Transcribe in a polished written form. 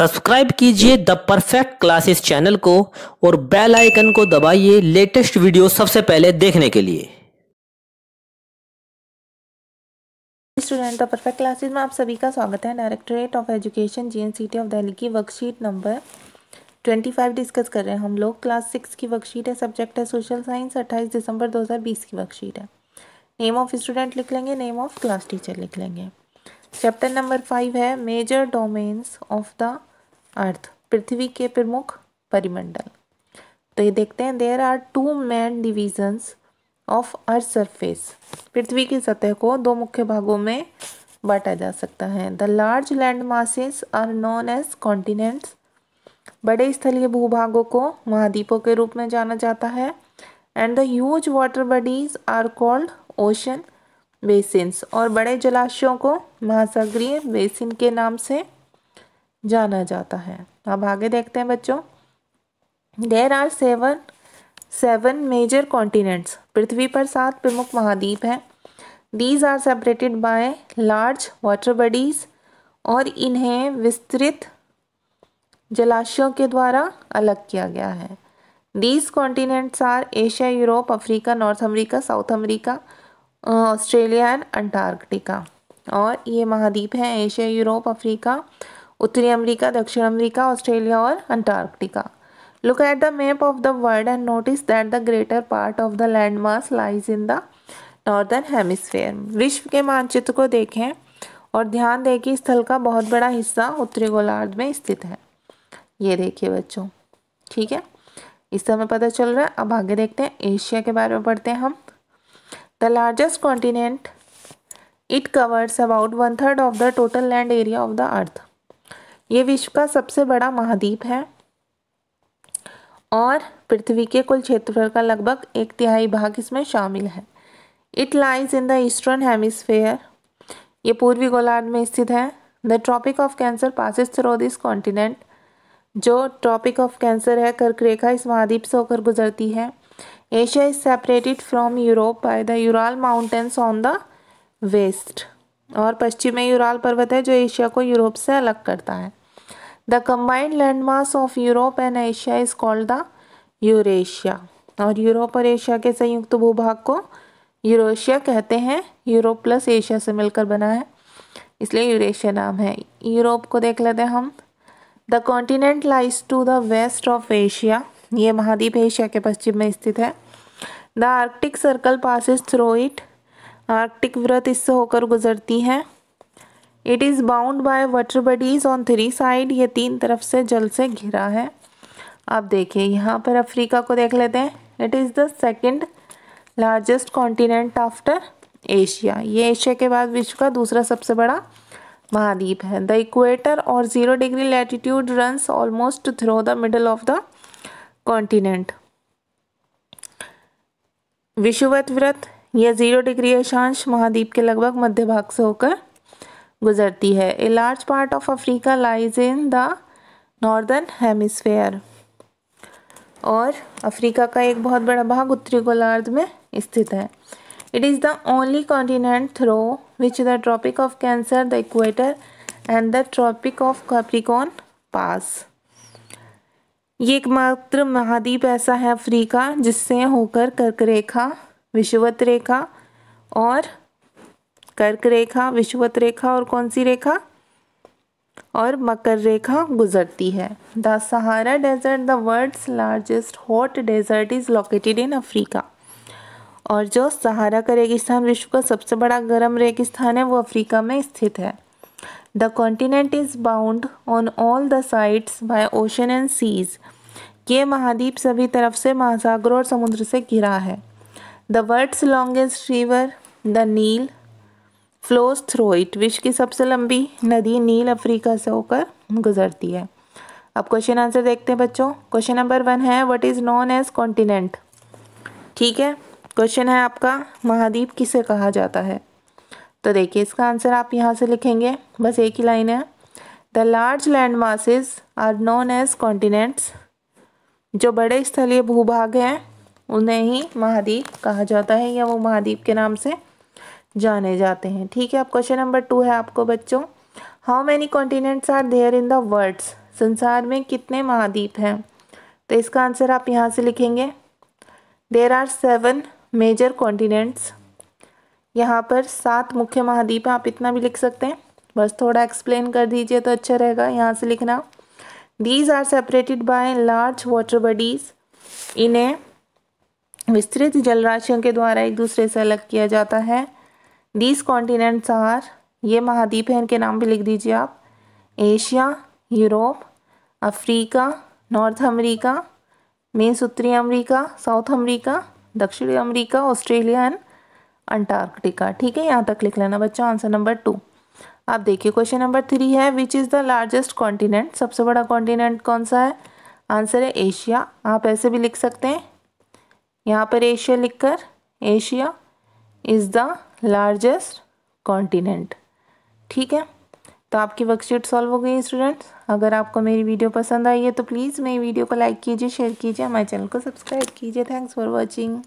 Subscribe कीजिए the perfect classes channel को और बेल आइकन को दबाइए लेटेस्ट वीडियो सबसे पहले देखने के लिए। स्टूडेंट द परफेक्ट क्लासेस में आप सभी का स्वागत है। Directorate of education GNCT of Delhi की वर्कशीट नंबर 25 डिस्कस कर रहे हैं हम लोग। क्लास 6 की वर्कशीट है, सब्जेक्ट है सोशल साइंस। 28 दिसंबर 2020 की वर्कशीट है। नेम ऑफ स्टूडेंट लिख लेंगे, नेम ऑफ क्लास टीचर लिख लेंगे। चैप्टर नंबर 5 है major domains of the earth, पृथ्वी के प्रमुख परिमंडल। तो ये देखते हैं, there are two main divisions of earth surface. पृथ्वी की सतह को दो मुख्य भागों में बांटा जा सकता है। The large land masses are known as continents, बड़े स्थलीय भूभागों को महाद्वीपों के रूप में जाना जाता है। And the huge water bodies are called ocean basins, और बड़े जलाशयों को महासागरीय बेसिन के नाम से जाना जाता है। अब आगे देखते हैं बच्चों। There are seven major continents, पृथ्वी पर 7 प्रमुख महाद्वीप हैं। These are separated by large water bodies, और इन्हें विस्तृत जलाशयों के द्वारा अलग किया गया है। These continents are Asia, Europe, Africa, North America, South America, Australia and Antarctica. और ये महाद्वीप हैं एशिया, यूरोप, अफ्रीका, उत्तरी अमेरिका, दक्षिण अमेरिका, ऑस्ट्रेलिया और Antarctica. Look at the map of the world and notice that the greater part of the landmass lies in the northern hemisphere. विश्व के मानचित्र को देखें और ध्यान दें कि स्थल का बहुत बड़ा हिस्सा उत्तरी गोलार्ध में स्थित है। ये देखिए बच्चों, ठीक है, इससे हमें पता चल रहा है। अब आगे देखते हैं, एशिया के बारे में पढ़ते हैं हम। The largest continent, it covers about 1/3 of the total land area of the अर्थ। ये विश्व का सबसे बड़ा महाद्वीप है और पृथ्वी के कुल क्षेत्रफल का लगभग 1/3 भाग इसमें शामिल है। It lies in the eastern hemisphere, ये पूर्वी गोलार्ध में स्थित है। The tropic of Cancer passes through this continent, जो ट्रॉपिक ऑफ कैंसर है, कर्क रेखा इस महाद्वीप से होकर गुजरती है। Asia is separated from Europe by the Ural Mountains on the west, और पश्चिम में यूराल पर्वत है जो एशिया को यूरोप से अलग करता है। The combined landmass of Europe and Asia is called the Eurasia, और यूरोप और एशिया के संयुक्त भूभाग को यूरेशिया कहते हैं। यूरोप प्लस एशिया से मिलकर बना है, इसलिए यूरेशिया नाम है। यूरोप को देख लेते हैं हम। The continent lies to the west of Asia, ये महाद्वीप एशिया के पश्चिम में स्थित है। The Arctic Circle passes through it, Arctic वृत्त इससे होकर गुजरती है। It is bound by water bodies on 3 side, ये 3 तरफ से जल से घिरा है। अब देखिए यहाँ पर अफ्रीका को देख लेते हैं। It is the second largest continent after Asia, ये एशिया के बाद विश्व का दूसरा सबसे बड़ा महाद्वीप है। द इक्वेटर और 0 degree latitude runs almost through the middle of the continent. विषुवत वृत्त, यह 0 डिग्री अक्षांश महाद्वीप के लगभग मध्य भाग से होकर गुजरती है। A large part of Africa lies in the northern hemisphere, और अफ्रीका का एक बहुत बड़ा भाग उत्तरी गोलार्ध में स्थित है। It is the only continent through which the tropic of Cancer, the equator and the tropic of Capricorn pass. ये एकमात्र महाद्वीप ऐसा है अफ्रीका जिससे होकर कर्क रेखा, विषुवत रेखा और कर्क रेखा, विषुवत रेखा और कौन सी रेखा, और मकर रेखा गुजरती है। The Sahara desert, the world's largest hot desert, is located in Africa, और जो सहारा का रेगिस्तान विश्व का सबसे बड़ा गर्म रेगिस्तान है वो अफ्रीका में स्थित है। The continent is bound on all the sides by ocean and seas, ये महाद्वीप सभी तरफ से महासागरों और समुद्र से घिरा है। The world's longest river, the Nile, flows through it, विश्व की सबसे लंबी नदी नील अफ्रीका से होकर गुजरती है। अब क्वेश्चन आंसर देखते हैं बच्चों। क्वेश्चन नंबर 1 है what is known as continent. ठीक है, क्वेश्चन है आपका महाद्वीप किसे कहा जाता है। तो देखिए इसका आंसर आप यहाँ से लिखेंगे, बस एक ही लाइन है। The large land masses are known as continents, जो बड़े स्थलीय भूभाग हैं उन्हें ही महाद्वीप कहा जाता है, या वो महाद्वीप के नाम से जाने जाते हैं। ठीक है, अब क्वेश्चन नंबर 2 है आपको बच्चों, how many continents are there in the world's संसार में कितने महाद्वीप हैं? तो इसका आंसर आप यहाँ से लिखेंगे। There are 7 major continents. यहाँ पर 7 मुख्य महाद्वीप हैं, आप इतना भी लिख सकते हैं, बस थोड़ा एक्सप्लेन कर दीजिए तो अच्छा रहेगा। यहाँ से लिखना these are separated by large water bodies. इन्हें विस्तृत जलराशियों के द्वारा एक दूसरे से अलग किया जाता है। दीज कॉन्टिनेंट्स आर, ये महाद्वीप हैं, इनके नाम भी लिख दीजिए आप। Asia, Europe, Africa, North America, means उत्तरी अमेरिका, साउथ अमेरिका, दक्षिणी अमेरिका, ऑस्ट्रेलिया एंड अंटार्कटिका। ठीक है, यहाँ तक लिख लेना बच्चों। Answer number 2। आप देखिए क्वेश्चन नंबर 3 है, which is the largest continent? सबसे बड़ा कॉन्टिनेंट कौन सा है? आंसर है एशिया। आप ऐसे भी लिख सकते हैं, यहाँ पर एशिया लिखकर, Asia is the largest continent. ठीक है, तो आपकी वर्कशीट सॉल्व हो गई स्टूडेंट्स। अगर आपको मेरी वीडियो पसंद आई है तो प्लीज़ मेरी वीडियो को लाइक कीजिए, शेयर कीजिए, हमारे चैनल को सब्सक्राइब कीजिए। Thanks for watching.